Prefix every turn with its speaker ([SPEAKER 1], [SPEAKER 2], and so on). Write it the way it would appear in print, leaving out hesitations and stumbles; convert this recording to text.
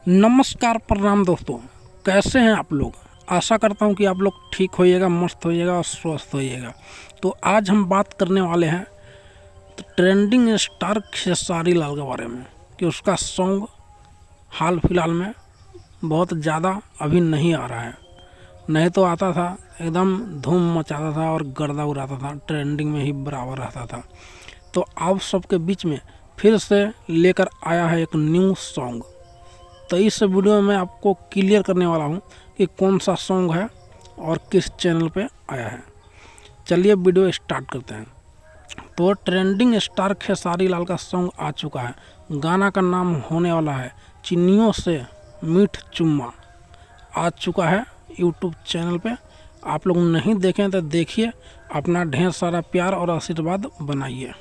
[SPEAKER 1] नमस्कार, प्रणाम दोस्तों। कैसे हैं आप लोग। आशा करता हूं कि आप लोग ठीक होइएगा, मस्त होइएगा और स्वस्थ होइएगा। तो आज हम बात करने वाले हैं ट्रेंडिंग स्टार खेसारी लाल के बारे में कि उसका सॉन्ग हाल फिलहाल में बहुत ज़्यादा अभी नहीं आ रहा है। नहीं तो आता था, एकदम धूम मचाता था और गर्दा उड़ाता था, ट्रेंडिंग में ही बराबर रहता था। तो आप सबके बीच में फिर से लेकर आया है एक न्यू सॉन्ग। तो इस वीडियो में मैं आपको क्लियर करने वाला हूं कि कौन सा सॉन्ग है और किस चैनल पे आया है। चलिए वीडियो स्टार्ट करते हैं। तो ट्रेंडिंग स्टार खेसारी लाल का सॉन्ग आ चुका है। गाना का नाम होने वाला है चिन्नियों से मीठ चुम्मा। आ चुका है यूट्यूब चैनल पे। आप लोग नहीं देखें तो देखिए, अपना ढेर सारा प्यार और आशीर्वाद बनाइए।